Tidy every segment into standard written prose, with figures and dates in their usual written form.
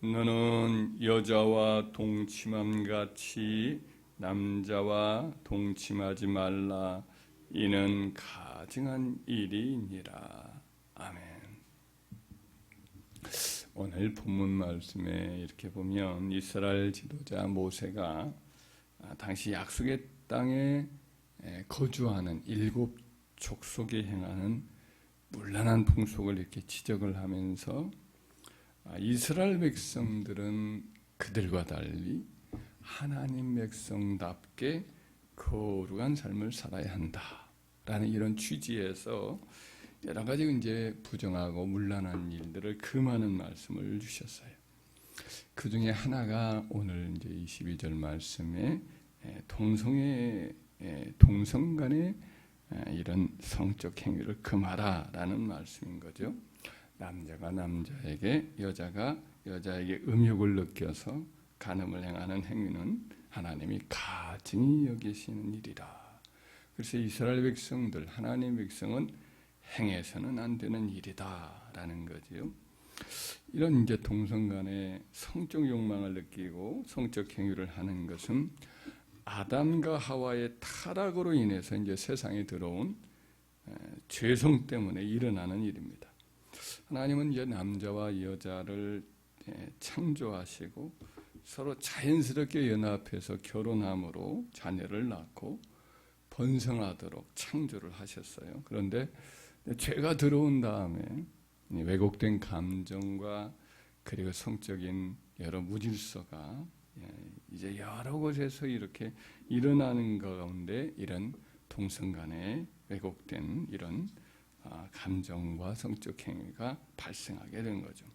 너는 여자와 동침함 같이 남자와 동침하지 말라. 이는 가증한 일이니라. 아멘. 오늘 본문 말씀에 이렇게 보면 이스라엘 지도자 모세가 당시 약속의 땅에 거주하는 일곱 족속에 행하는 문란한 풍속을 이렇게 지적을 하면서 이스라엘 백성들은 그들과 달리 하나님 백성답게 거룩한 삶을 살아야 한다라는 이런 취지에서 여러 가지 이제 부정하고 문란한 일들을 금하는 말씀을 주셨어요. 그 중에 하나가 오늘 이제 22절 말씀에 동성 간의 이런 성적 행위를 금하라라는 말씀인 거죠. 남자가 남자에게, 여자가 여자에게 음욕을 느껴서 간음을 행하는 행위는 하나님이 가증히 여기시는 일이라. 그래서 이스라엘 백성들, 하나님 백성은 행해서는 안 되는 일이다라는 거지요. 이런 이제 동성 간의 성적 욕망을 느끼고 성적 행위를 하는 것은 아담과 하와의 타락으로 인해서 이제 세상에 들어온 죄성 때문에 일어나는 일입니다. 하나님은 이제 남자와 여자를 창조하시고 서로 자연스럽게 연합해서 결혼함으로 자녀를 낳고 번성하도록 창조를 하셨어요. 그런데 죄가 들어온 다음에 왜곡된 감정과 그리고 성적인 여러 무질서가 이제 여러 곳에서 이렇게 일어나는 가운데 이런 동성 간의 왜곡된 이런 감정과 성적 행위가 발생하게 된 거죠.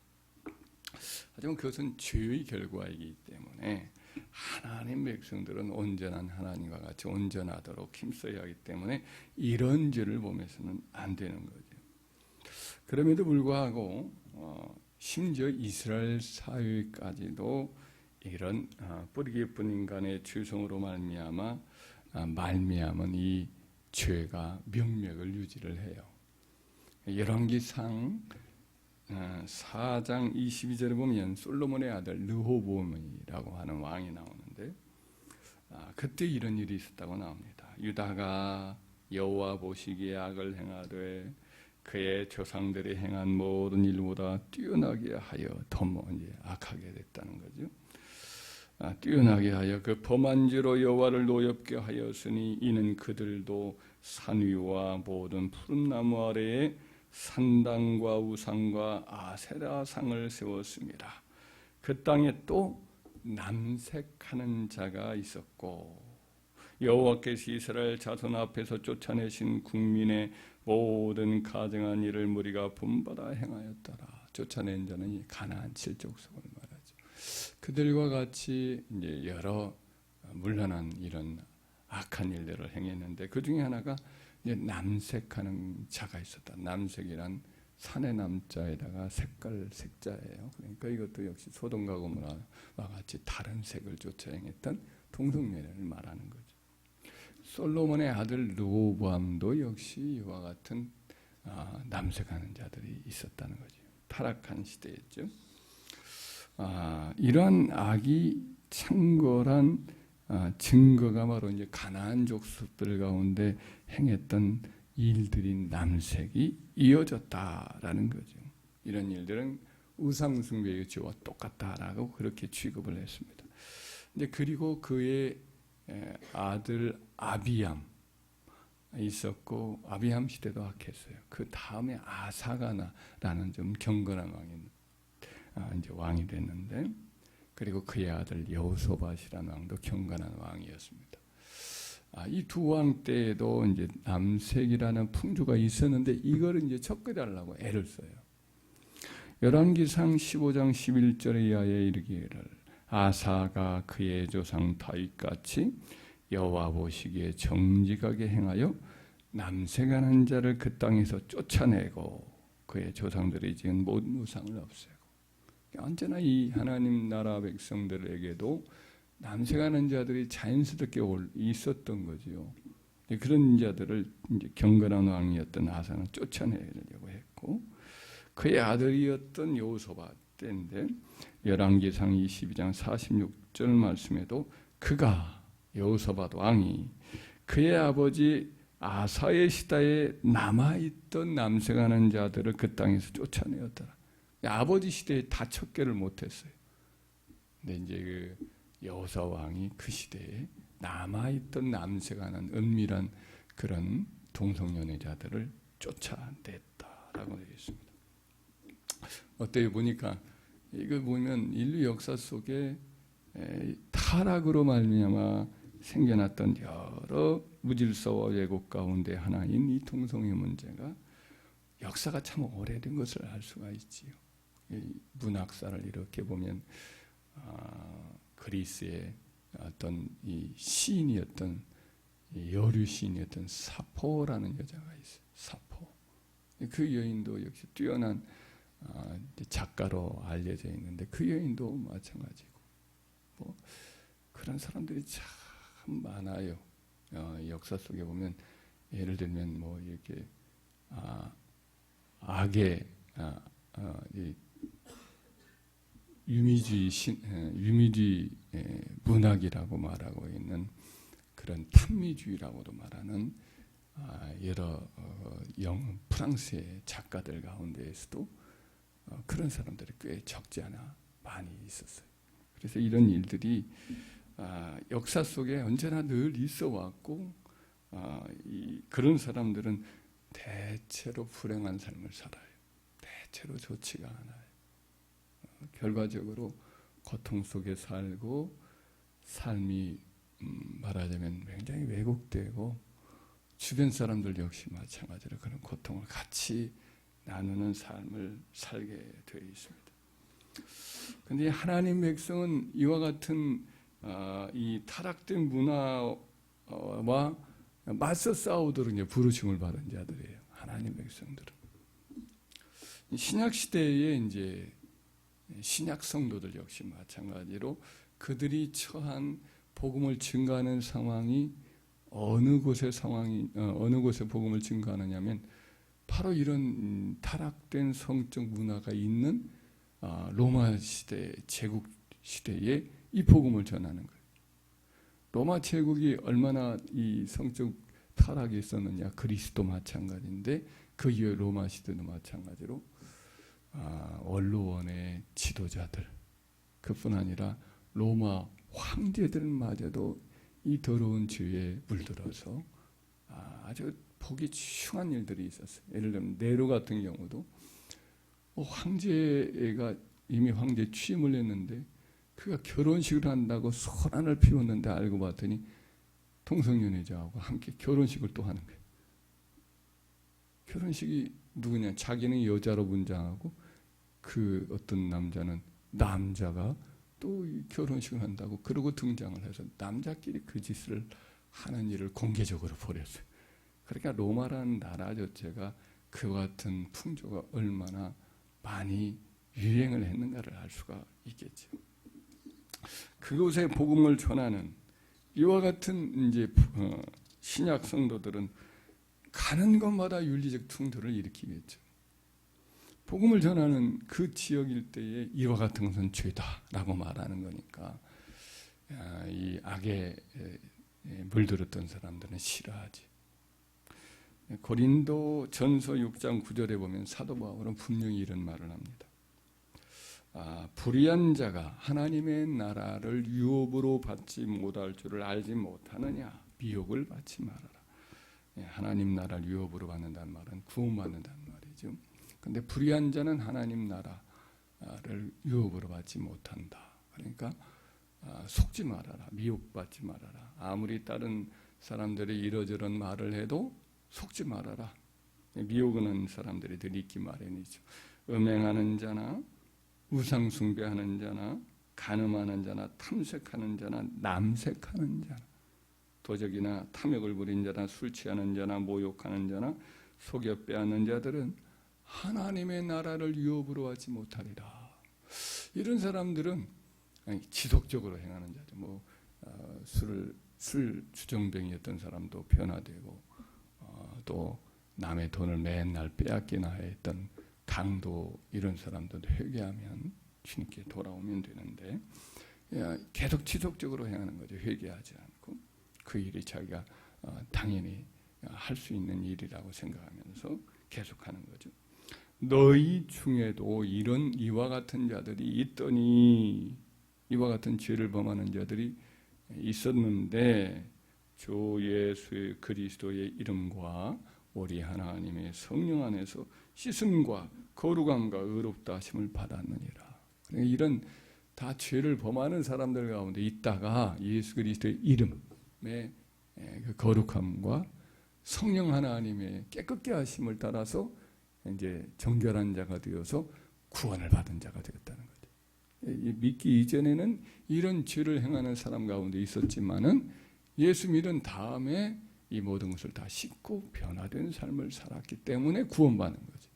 하지만 그것은 죄의 결과이기 때문에 하나님 백성들은 온전한 하나님과 같이 온전하도록 힘써야 하기 때문에 이런 죄를 범해서는 안 되는 거죠. 그럼에도 불구하고 심지어 이스라엘 사회까지도 이런 뿌리 깊은 인간의 죄성으로 말미암은 이 죄가 명맥을 유지를 해요. 열왕기상 4장 22절에 보면 솔로몬의 아들 르호보암이라고 하는 왕이 나오는데 그때 이런 일이 있었다고 나옵니다. 유다가 여호와 보시기에 악을 행하되 그의 조상들이 행한 모든 일보다 뛰어나게 하여 더 악하게 됐다는 거죠. 뛰어나게 하여 그 범한 죄로 여호와를 노엽게 하였으니 이는 그들도 산 위와 모든 푸른 나무 아래에 산당과 우상과 아세라상을 세웠습니다. 그 땅에 또 남색하는 자가 있었고 여호와께서 이스라엘 자손 앞에서 쫓아내신 국민의 모든 가증한 일을 무리가 분받아 행하였더라. 쫓아낸 자는 이 가나안 7족속을 말하죠. 그들과 같이 이제 여러 문란한 이런 악한 일들을 행했는데 그 중에 하나가 이제 남색하는 자가 있었다. 남색이란 산의 남자에다가 색깔 색자예요. 그러니까 이것도 역시 소돔과 고모라와 같이 다른 색을 쫓아 행했던 동성애를 말하는 거죠. 솔로몬의 아들 르호보암도 역시 이와 같은 남색하는 자들이 있었다는 거죠. 타락한 시대였죠. 이러한 악이 창궐한 증거가 바로 이제 가나안 족속들 가운데 행했던 일들이 남색이 이어졌다라는 거죠. 이런 일들은 우상 숭배의 죄와 똑같다라고 그렇게 취급을 했습니다. 이제 그리고 그의 아들 아비암 있었고 아비암 시대도 악했어요. 그 다음에 아사가나라는 좀 경건한 이제 왕이 됐는데 그리고 그의 아들 여호소밧이라는 왕도 경건한 왕이었습니다. 이 두 왕 때에도 이제 남색이라는 풍조가 있었는데 이거를 이제 척결하려고 애를 써요. 열왕기상 15장 11절에 이하에 이르기를 아사가 그의 조상 다윗같이 여호와 보시기에 정직하게 행하여 남색하는 자를 그 땅에서 쫓아내고 그의 조상들이 지은 모든 우상을 없애고 언제나 이 하나님 나라 백성들에게도 남색하는 자들이 자연스럽게 있었던 거지요. 그런 자들을 이제 경건한 왕이었던 아사는 쫓아내려고 했고 그의 아들이었던 여호소밧 때인데 열왕기상 22장 46절 말씀에도 그가 여호사밧 왕이 그의 아버지 아사의 시대에 남아있던 남색하는 자들을 그 땅에서 쫓아내었더라. 아버지 시대에 다 척결을 못했어요. 근데 이제 그 여호사 왕이 그 시대에 남아있던 남색하는 은밀한 그런 동성연애자들을 쫓아냈다라고 되어 있습니다. 어때요? 보니까 이거 보면 인류 역사 속에 타락으로 말미암아 생겨났던 여러 무질서와 왜곡 가운데 하나인 이 동성애 문제가 역사가 참 오래된 것을 알 수가 있지요. 문학사를 이렇게 보면 그리스의 어떤 이 시인이었던 여류 시인이었던 사포라는 여자가 있어요. 사포. 그 여인도 역시 뛰어난 작가로 알려져 있는데 그 여인도 마찬가지고 뭐 그런 사람들이 참 많아요. 역사 속에 보면 예를 들면 뭐 이렇게 악의 유미주의 문학이라고 말하고 있는 그런 탐미주의라고도 말하는 여러 프랑스의 작가들 가운데에서도 그런 사람들이 꽤 적지 않아 많이 있었어요. 그래서 이런 일들이 역사 속에 언제나 늘 있어 왔고 그런 사람들은 대체로 불행한 삶을 살아요. 대체로 좋지가 않아요. 결과적으로 고통 속에 살고 삶이 말하자면 굉장히 왜곡되고 주변 사람들 역시 마찬가지로 그런 고통을 같이 나누는 삶을 살게 되어 있습니다. 그런데 하나님 백성은 이와 같은 이 타락된 문화와 맞서 싸우도록 이제 부르심을 받은 자들이에요. 하나님 백성들은 신약 시대에 이제 신약 성도들 역시 마찬가지로 그들이 처한 복음을 증거하는 상황이 어느 곳에 복음을 증거하느냐면 바로 이런 타락된 성적 문화가 있는 로마 시대 제국 시대에 이 복음을 전하는 거예요. 로마 제국이 얼마나 이 성적 타락이 있었느냐. 그리스도 마찬가지인데 그 이후에 로마 시대도 마찬가지로 원로원의 지도자들 그뿐 아니라 로마 황제들마저도 이 더러운 죄에 물들어서 아주 보기 흉한 일들이 있었어요. 예를 들면 네로 같은 경우도 황제가 이미 황제 취임을 했는데 그가 결혼식을 한다고 소란을 피웠는데 알고 봤더니 동성연애자하고 함께 결혼식을 또 하는 거예요. 결혼식이 누구냐? 자기는 여자로 분장하고 그 어떤 남자가 또 결혼식을 한다고 그러고 등장을 해서 남자끼리 그 짓을 하는 일을 공개적으로 벌였어요. 그러니까 로마라는 나라 자체가 그 같은 풍조가 얼마나 많이 유행을 했는가를 알 수가 있겠죠. 그곳에 복음을 전하는 이와 같은 이제 신약 성도들은 가는 곳마다 윤리적 충돌을 일으키겠죠. 복음을 전하는 그 지역 일대에 이와 같은 것은 죄다라고 말하는 거니까 이 악에 물들었던 사람들은 싫어하지. 고린도 전서 6장 9절에 보면 사도 바울은 분명히 이런 말을 합니다. 불의한 자가 하나님의 나라를 유업으로 받지 못할 줄을 알지 못하느냐. 미혹을 받지 말아라. 하나님 나라를 유업으로 받는다는 말은 구원받는다는 말이죠. 그런데 불의한 자는 하나님 나라를 유업으로 받지 못한다. 그러니까 속지 말아라. 미혹받지 말아라. 아무리 다른 사람들이 이러저런 말을 해도 속지 말아라. 미혹하는 사람들이 늘 있기 마련이죠. 음행하는 자나 우상 숭배하는 자나 간음하는 자나 탐색하는 자나 남색하는 자나 도적이나 탐욕을 부린 자나 술 취하는 자나 모욕하는 자나 속여 빼앗는 자들은 하나님의 나라를 유업으로 하지 못하리라. 이런 사람들은 지속적으로 행하는 자죠. 술 주정뱅이였던 사람도 변화되고 또 남의 돈을 맨날 빼앗기나 했던 강도 이런 사람들도 회개하면 주님께 돌아오면 되는데 계속 지속적으로 행하는 거죠. 회개하지 않고 그 일이 자기가 당연히 할 수 있는 일이라고 생각하면서 계속하는 거죠. 너희 중에도 이와 같은 자들이 있더니 이와 같은 죄를 범하는 자들이 있었는데 주 예수 그리스도의 이름과 우리 하나님의 성령 안에서 씻음과 거룩함과 의롭다 하심을 받았느니라. 이런 다 죄를 범하는 사람들 가운데 있다가 예수 그리스도의 이름의 그 거룩함과 성령 하나님의 깨끗게 하심을 따라서 이제 정결한 자가 되어서 구원을 받은 자가 되었다는 거죠. 믿기 이전에는 이런 죄를 행하는 사람 가운데 있었지만은 예수 믿은 다음에 이 모든 것을 다 씻고 변화된 삶을 살았기 때문에 구원받는 거죠.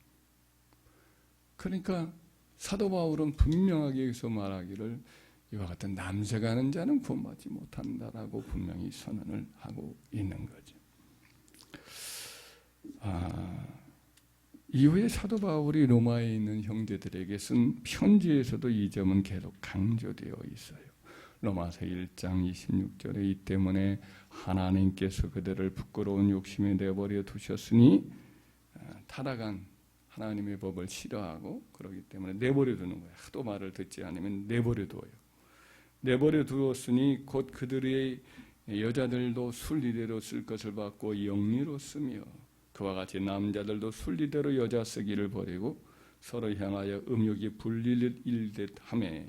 그러니까 사도 바울은 분명하게 여기서 말하기를 이와 같은 남색하는 자는 구원받지 못한다라고 분명히 선언을 하고 있는 거죠. 이후에 사도 바울이 로마에 있는 형제들에게 쓴 편지에서도 이 점은 계속 강조되어 있어요. 로마서 1장 26절에 이 때문에 하나님께서 그들을 부끄러운 욕심에 내버려 두셨으니 타락한 하나님의 법을 싫어하고 그러기 때문에 내버려 두는 거예요. 하도 말을 듣지 않으면 내버려 두어요. 내버려 두었으니 곧 그들의 여자들도 순리대로 쓸 것을 받고 영리로 쓰며 그와 같이 남자들도 순리대로 여자 쓰기를 버리고 서로 향하여 음욕이 불릴 일듯 하며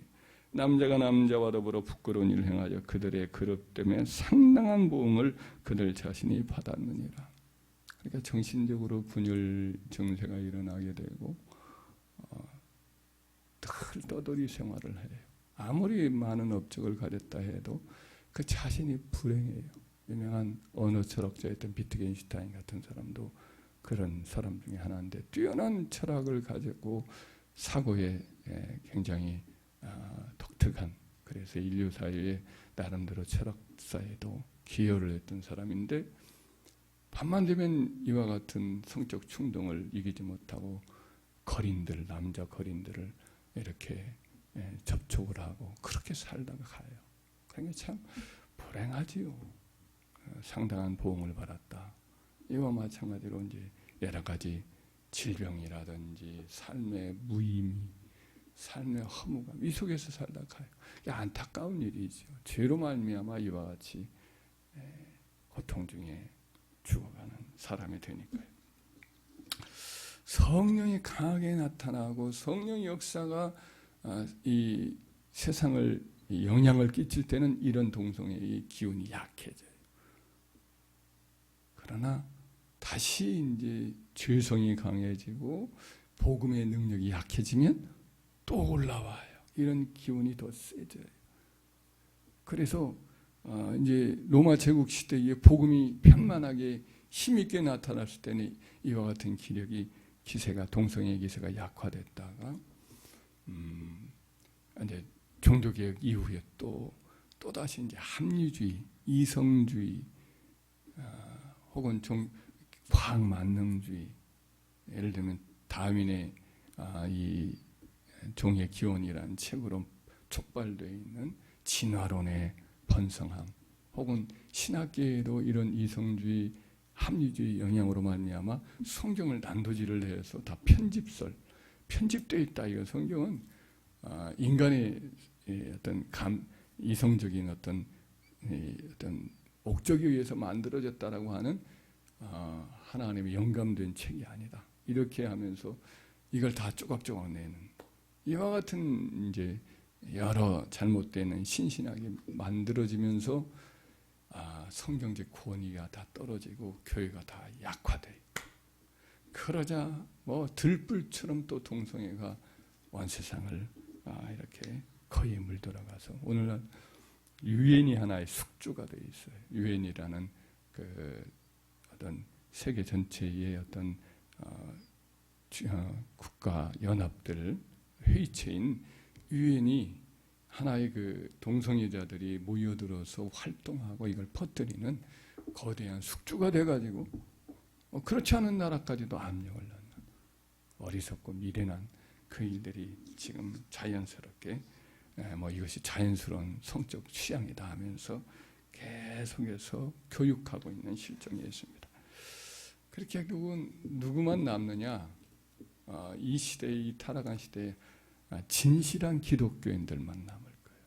남자가 남자와 더불어 부끄러운 일을 행하여 그들의 그릇 때문에 상당한 보응을 그들 자신이 받았느니라. 그러니까 정신적으로 분열 증세가 일어나게 되고 늘 떠돌이 생활을 해요. 아무리 많은 업적을 가졌다 해도 그 자신이 불행해요. 유명한 언어 철학자였던 비트겐슈타인 같은 사람도 그런 사람 중에 하나인데 뛰어난 철학을 가졌고 사고에 굉장히 독특한, 그래서 인류 사회에 나름대로 철학사에도 기여를 했던 사람인데 밤만 되면 이와 같은 성적 충동을 이기지 못하고 남자 거린들을 이렇게 접촉을 하고 그렇게 살다가 가요. 그러니까 참 불행하지요. 상당한 보응을 받았다. 이와 마찬가지로 이제 여러 가지 질병이라든지 삶의 무의미, 삶의 허무감 이 속에서 살다 가요. 안타까운 일이죠. 죄로 말미암아 이와 같이 고통 중에 죽어가는 사람이 되니까요. 성령이 강하게 나타나고 성령의 역사가 이 세상을 영향을 끼칠 때는 이런 동성애의 기운이 약해져요. 그러나 다시 이제 죄성이 강해지고 복음의 능력이 약해지면 또 올라와요. 이런 기운이 더 세져요. 그래서 이제 로마 제국 시대에 복음이 편만하게 힘있게 나타났을 때는 이와 같은 기세가 동성애 기세가 약화됐다가 이제 종교개혁 이후에 또 다시 이제 합리주의, 이성주의, 혹은 과학만능주의, 예를 들면 다윈의 이 종의 기원이라는 책으로 촉발되어 있는 진화론의 번성함, 혹은 신학계에도 이런 이성주의, 합리주의 영향으로 말미암아 성경을 난도질을 해서 다 편집되어 있다. 이거 성경은 인간의 어떤 이성적인 어떤 목적에 의해서 만들어졌다라고 하는 하나님의 영감된 책이 아니다. 이렇게 하면서 이걸 다 조각조각 내는 이와 같은 이제 여러 잘못되는 신신하게 만들어지면서 성경적 권위가 다 떨어지고 교회가 다 약화돼. 그러자 뭐 들불처럼 또 동성애가 온 세상을 이렇게 거의 물들어가서 오늘날 유엔이 하나의 숙주가 되어 있어요. 유엔이라는 그 어떤 세계 전체의 어떤 국가 연합들 회의체인 유엔이 하나의 그 동성애자들이 모여들어서 활동하고 이걸 퍼뜨리는 거대한 숙주가 돼가지고 그렇지 않은 나라까지도 압력을 넣는 어리석고 미련한 그 일들이 지금 자연스럽게 이것이 자연스러운 성적 취향이다 하면서 계속해서 교육하고 있는 실정이 있습니다. 그렇게 결국은 누구만 남느냐? 이 시대에, 이 타락한 시대에 진실한 기독교인들만 남을 거예요.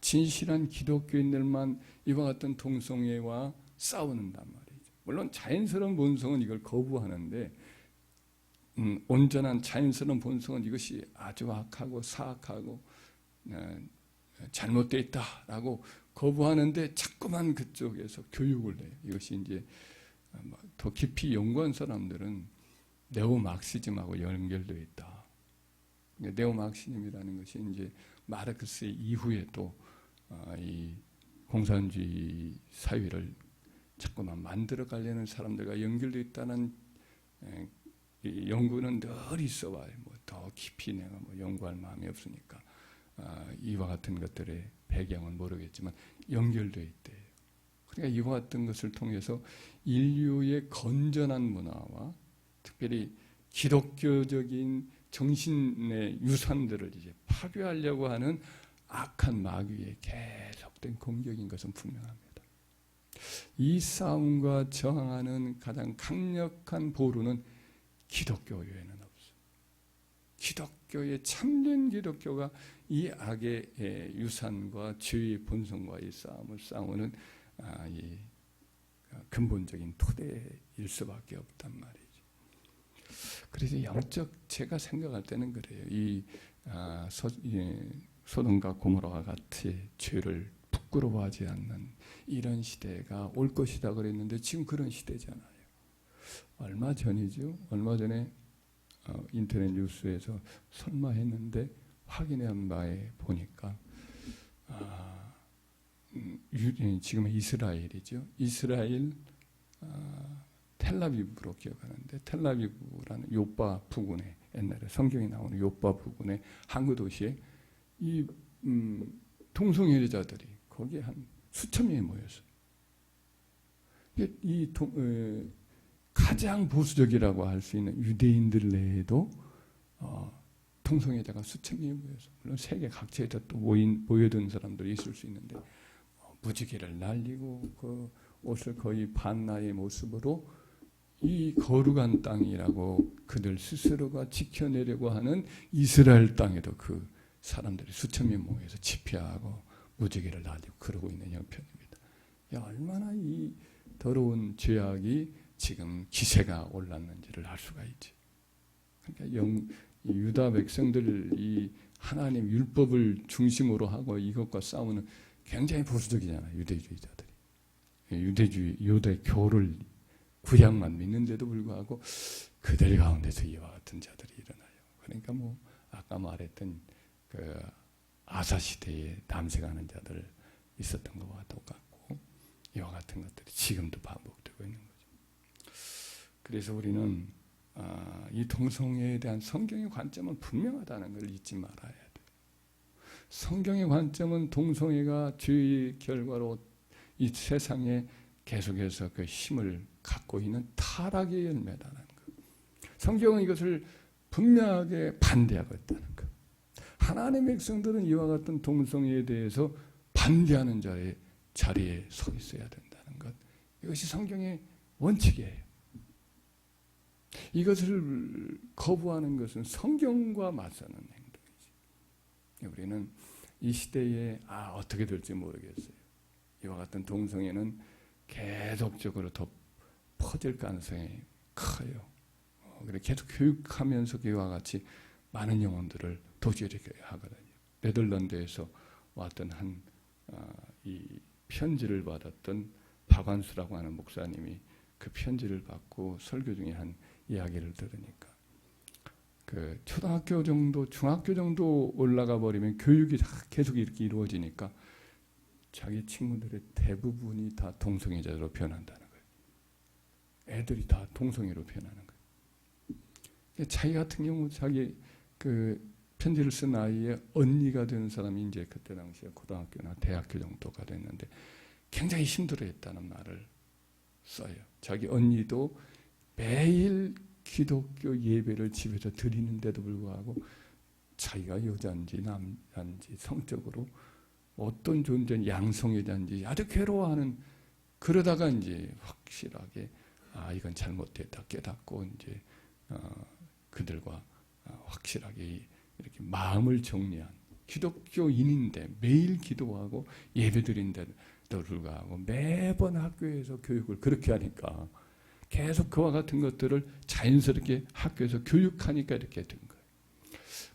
진실한 기독교인들만 이와 같은 동성애와 싸우는단 말이죠. 물론 자연스러운 본성은 이걸 거부하는데 온전한 자연스러운 본성은 이것이 아주 악하고 사악하고 잘못되어 있다라고 거부하는데 자꾸만 그쪽에서 교육을 해요. 이것이 이제 더 깊이 연구한 사람들은 네오마르크시즘하고 연결되어 있다. 네오마르크시즘이라는 것이 이제 마르크스 이후에 또 이 공산주의 사회를 자꾸만 만들어 가려는 사람들과 연결되어 있다는 연구는 늘 있어 와요. 더 깊이 내가 연구할 마음이 없으니까 이와 같은 것들의 배경은 모르겠지만 연결되어 있대요. 그러니까 이와 같은 것을 통해서 인류의 건전한 문화와 특별히 기독교적인 정신의 유산들을 이제 파괴하려고 하는 악한 마귀의 계속된 공격인 것은 분명합니다. 이 싸움과 저항하는 가장 강력한 보루는 기독교 외에는 없어요. 기독교의 참된 기독교가 이 악의 유산과 죄의 본성과의 싸움을 싸우는 이 근본적인 토대일 수밖에 없단 말이죠. 그래서 제가 생각할 때는 그래요. 이 소돔과 고모라와 같이 죄를 부끄러워하지 않는 이런 시대가 올 것이다 그랬는데 지금 그런 시대잖아요. 얼마 전이죠. 얼마 전에 인터넷 뉴스에서 설마 했는데 확인한 바에 보니까 지금 이스라엘이죠. 이스라엘 텔라비브로 기억하는데 텔라비브라는 요파 부근에 옛날에 성경에 나오는 요파 부근의 항구 도시에 이 동성애자들이 거기에 한 수천 명이 모였어요. 가장 보수적이라고 할 수 있는 유대인들 내에도 동성애자가 수천 명이 모여서 물론 세계 각지에서 또 모여든 사람들이 있을 수 있는데 무지개를 날리고 그 옷을 거의 반나의 모습으로 이 거룩한 땅이라고 그들 스스로가 지켜내려고 하는 이스라엘 땅에도 그 사람들이 수천 명 모여서 집회하고 무지개를 날리고 그러고 있는 형편입니다. 얼마나 이 더러운 죄악이 지금 기세가 올랐는지를 알 수가 있지. 그러니까 유다 백성들 이 하나님 율법을 중심으로 하고 이것과 싸우는 굉장히 보수적이잖아요. 유대주의자들이. 유대교를 구약만 믿는데도 불구하고 그들 가운데서 이와 같은 자들이 일어나요. 그러니까 아까 말했던 그 아사 시대에 남색하는 자들 있었던 것과 똑같고 이와 같은 것들이 지금도 반복되고 있는 거죠. 그래서 우리는 이 동성애에 대한 성경의 관점은 분명하다는 걸 잊지 말아야 돼요. 성경의 관점은 동성애가 죄의 결과로 이 세상에 계속해서 그 힘을 갖고 있는 타락의 열매라는 것. 성경은 이것을 분명하게 반대하고 있다는 것. 하나님의 백성들은 이와 같은 동성애에 대해서 반대하는 자리에 서 있어야 된다는 것. 이것이 성경의 원칙이에요. 이것을 거부하는 것은 성경과 맞서는 행동이지. 우리는 이 시대에 어떻게 될지 모르겠어요. 이와 같은 동성애는 계속적으로 더 퍼질 가능성이 커요. 그래 계속 교육하면서 이와 같이 많은 영혼들을 도취하려고 하거든요. 네덜란드에서 왔던 이 편지를 받았던 박완수라고 하는 목사님이 그 편지를 받고 설교 중에 한 이야기를 들으니까 그 초등학교 정도, 중학교 정도 올라가 버리면 교육이 계속 이렇게 이루어지니까 자기 친구들의 대부분이 다 동성애자로 변한다는 거예요. 애들이 다 동성애로 변하는 거예요. 자기 같은 경우 자기 그 편지를 쓴 아이의 언니가 된 사람이 이제 그때 당시에 고등학교나 대학교 정도가 됐는데 굉장히 힘들어했다는 말을 써요. 자기 언니도 매일 기독교 예배를 집에서 드리는데도 불구하고 자기가 여자인지 남자인지 성적으로 어떤 존재는 양성여자인지 아주 괴로워하는, 그러다가 이제 확실하게 이건 잘못됐다 깨닫고 이제 그들과 확실하게 이렇게 마음을 정리한 기독교인인데 매일 기도하고 예배드린데도 불구하고 매번 학교에서 교육을 그렇게 하니까 계속 그와 같은 것들을 자연스럽게 학교에서 교육하니까 이렇게 된 거예요.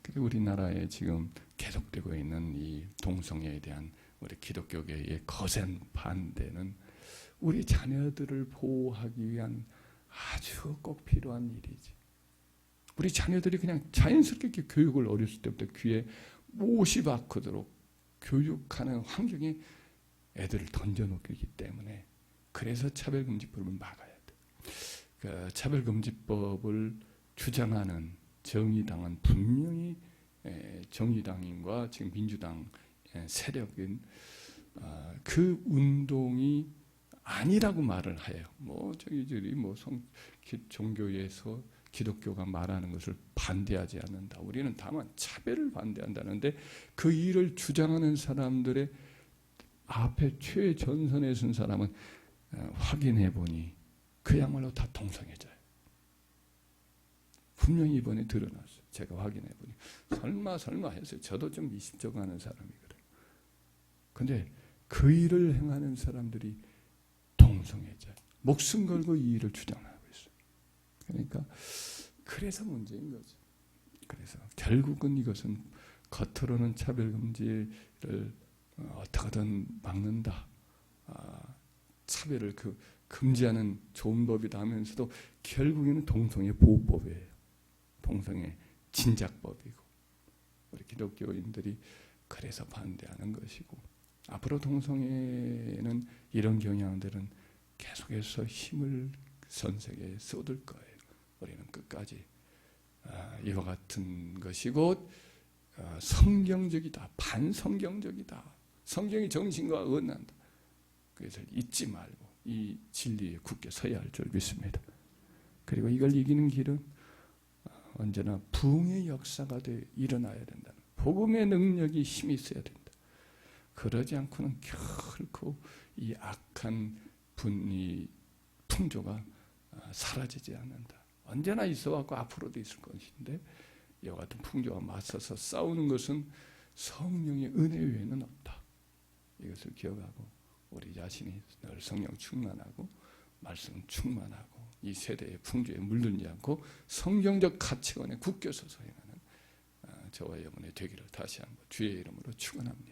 그리고 우리나라에 지금 계속되고 있는 이 동성애에 대한 우리 기독교계의 거센 반대는 우리 자녀들을 보호하기 위한 아주 꼭 필요한 일이지. 우리 자녀들이 그냥 자연스럽게 교육을 어렸을 때부터 귀에 못이 박히도록 교육하는 환경에 애들을 던져놓기 때문에, 그래서 차별금지법을 막아야 돼. 그 차별금지법을 주장하는 정의당은 분명히 정의당인과 지금 민주당 세력인 그 운동이 아니라고 말을 해요. 저희들이 종교에서 기독교가 말하는 것을 반대하지 않는다. 우리는 다만 차별을 반대한다는데 그 일을 주장하는 사람들의 앞에 최전선에 선 사람은 확인해 보니 그야말로 다 동성애자예요. 분명히 이번에 드러났어요. 제가 확인해 보니 설마 했어요. 저도 좀 미심쩍어하는 사람이거든요. 근데 그 일을 행하는 사람들이 동성애자, 목숨 걸고 이 일을 주장하고 있어요. 그러니까 그래서 문제인 거죠. 그래서 결국은 이것은 겉으로는 차별금지를 어떻게든 막는다, 차별을 금지하는 좋은 법이다 하면서도 결국에는 동성애 보호법이에요. 동성애 진작법이고, 우리 기독교인들이 그래서 반대하는 것이고, 앞으로 동성애는 이런 경향들은 계속해서 힘을 선색에 쏟을 거예요. 우리는 끝까지 이와 같은 것이고 성경적이다, 반성경적이다, 성경의 정신과 어긋난다. 그래서 잊지 말고 이 진리에 굳게 서야 할 줄 믿습니다. 그리고 이걸 이기는 길은 언제나 부흥의 역사가 일어나야 된다. 복음의 능력이 힘이 있어야 된다. 그러지 않고는 결코 이 악한 분이 풍조가 사라지지 않는다. 언제나 있어왔고 앞으로도 있을 것인데 이와 같은 풍조와 맞서서 싸우는 것은 성령의 은혜 외에는 없다. 이것을 기억하고 우리 자신이 늘 성령 충만하고 말씀 충만하고 이 세대의 풍조에 물들지 않고 성경적 가치관에 굳게 서서 행하는 저와 여러분의 되기를 다시 한번 주의 이름으로 축원합니다.